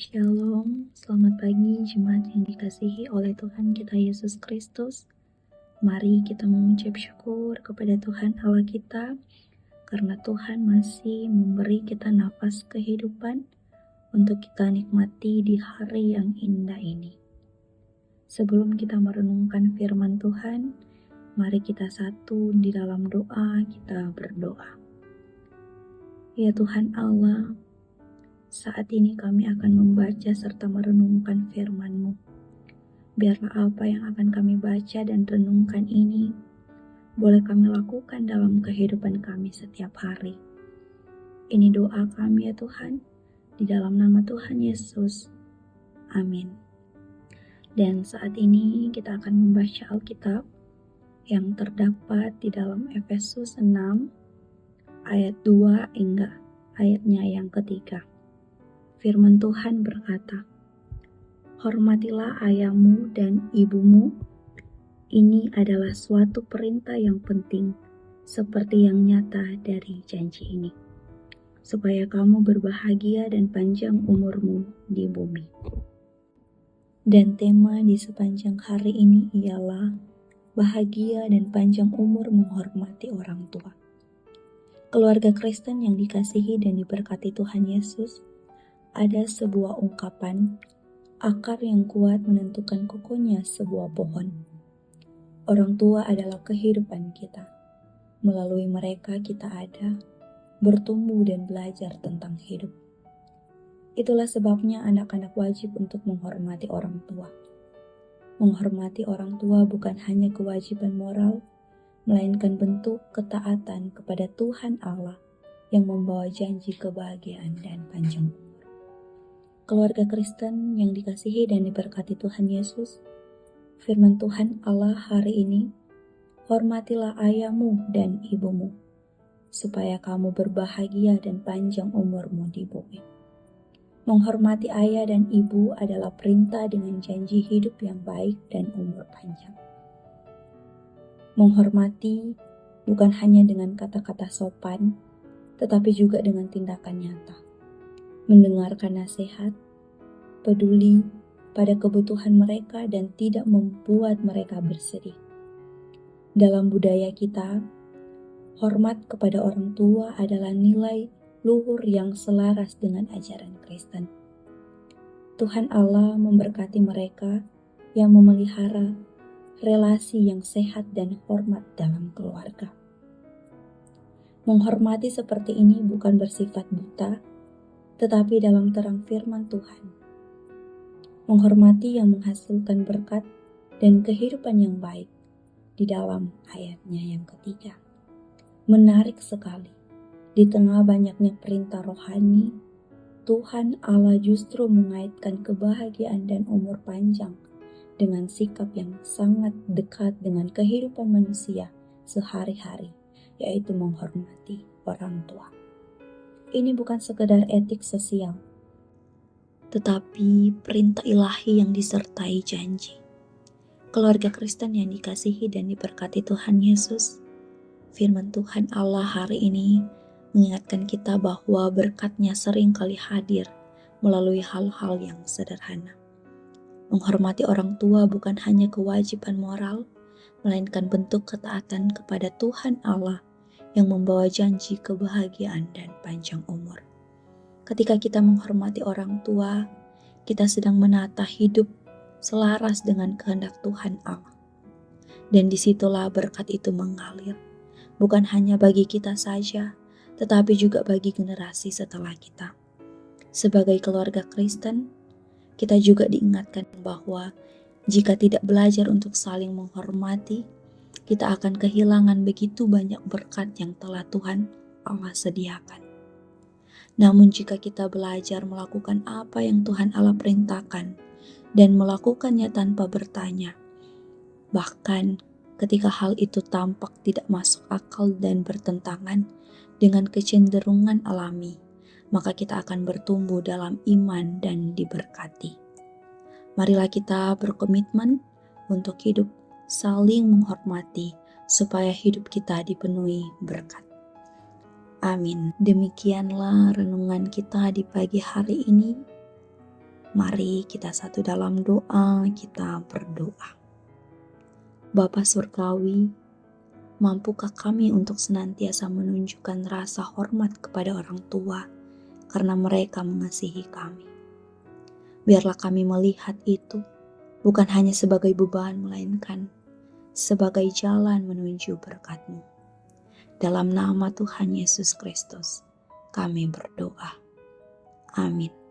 Shalom, selamat pagi jemaat yang dikasihi oleh Tuhan kita Yesus Kristus. Mari kita mengucap syukur kepada Tuhan Allah kita, karena Tuhan masih memberi kita nafas kehidupan untuk kita nikmati di hari yang indah ini. Sebelum kita merenungkan firman Tuhan, mari kita satu di dalam doa, kita berdoa. Ya Tuhan Allah, saat ini kami akan membaca serta merenungkan firman-Mu. Biarlah apa yang akan kami baca dan renungkan ini boleh kami lakukan dalam kehidupan kami setiap hari. Ini doa kami ya Tuhan, di dalam nama Tuhan Yesus. Amin. Dan saat ini kita akan membaca Alkitab yang terdapat di dalam Efesus 6 ayat 2 hingga ayatnya yang ketiga. Firman Tuhan berkata, "Hormatilah ayahmu dan ibumu. Ini adalah suatu perintah yang penting, seperti yang nyata dari janji ini, supaya kamu berbahagia dan panjang umurmu di bumi." Dan tema di sepanjang hari ini ialah bahagia dan panjang umur menghormati orang tua. Keluarga Kristen yang dikasihi dan diberkati Tuhan Yesus, ada sebuah ungkapan, akar yang kuat menentukan kokohnya sebuah pohon. Orang tua adalah kehidupan kita. Melalui mereka kita ada, bertumbuh dan belajar tentang hidup. Itulah sebabnya anak-anak wajib untuk menghormati orang tua. Menghormati orang tua bukan hanya kewajiban moral, melainkan bentuk ketaatan kepada Tuhan Allah yang membawa janji kebahagiaan dan panjang umur. Keluarga Kristen yang dikasihi dan diberkati Tuhan Yesus, firman Tuhan Allah hari ini, hormatilah ayahmu dan ibumu, supaya kamu berbahagia dan panjang umurmu di bumi. Menghormati ayah dan ibu adalah perintah dengan janji hidup yang baik dan umur panjang. Menghormati bukan hanya dengan kata-kata sopan, tetapi juga dengan tindakan nyata. Mendengarkan nasihat, peduli pada kebutuhan mereka dan tidak membuat mereka bersedih. Dalam budaya kita, hormat kepada orang tua adalah nilai luhur yang selaras dengan ajaran Kristen. Tuhan Allah memberkati mereka yang memelihara relasi yang sehat dan hormat dalam keluarga. Menghormati seperti ini bukan bersifat buta, tetapi dalam terang firman Tuhan. Menghormati yang menghasilkan berkat dan kehidupan yang baik di dalam ayatnya yang ketiga. Menarik sekali, di tengah banyaknya perintah rohani, Tuhan Allah justru mengaitkan kebahagiaan dan umur panjang dengan sikap yang sangat dekat dengan kehidupan manusia sehari-hari, yaitu menghormati orang tua. Ini bukan sekedar etik sosial, tetapi perintah ilahi yang disertai janji. Keluarga Kristen yang dikasihi dan diberkati Tuhan Yesus, firman Tuhan Allah hari ini mengingatkan kita bahwa berkat-Nya sering kali hadir melalui hal-hal yang sederhana. Menghormati orang tua bukan hanya kewajiban moral, melainkan bentuk ketaatan kepada Tuhan Allah yang membawa janji kebahagiaan dan panjang umur. Ketika kita menghormati orang tua, kita sedang menata hidup selaras dengan kehendak Tuhan Allah. Dan disitulah berkat itu mengalir, bukan hanya bagi kita saja, tetapi juga bagi generasi setelah kita. Sebagai keluarga Kristen, kita juga diingatkan bahwa jika tidak belajar untuk saling menghormati, kita akan kehilangan begitu banyak berkat yang telah Tuhan Allah sediakan. Namun jika kita belajar melakukan apa yang Tuhan Allah perintahkan dan melakukannya tanpa bertanya, bahkan ketika hal itu tampak tidak masuk akal dan bertentangan dengan kecenderungan alami, maka kita akan bertumbuh dalam iman dan diberkati. Marilah kita berkomitmen untuk hidup saling menghormati supaya hidup kita dipenuhi berkat. Amin. Demikianlah renungan kita di pagi hari ini. Mari kita satu dalam doa, kita berdoa. Bapa Surgawi, mampukah kami untuk senantiasa menunjukkan rasa hormat kepada orang tua karena mereka mengasihi kami. Biarlah kami melihat itu bukan hanya sebagai beban, melainkan sebagai jalan menuju berkat-Mu. Dalam nama Tuhan Yesus Kristus, kami berdoa. Amin.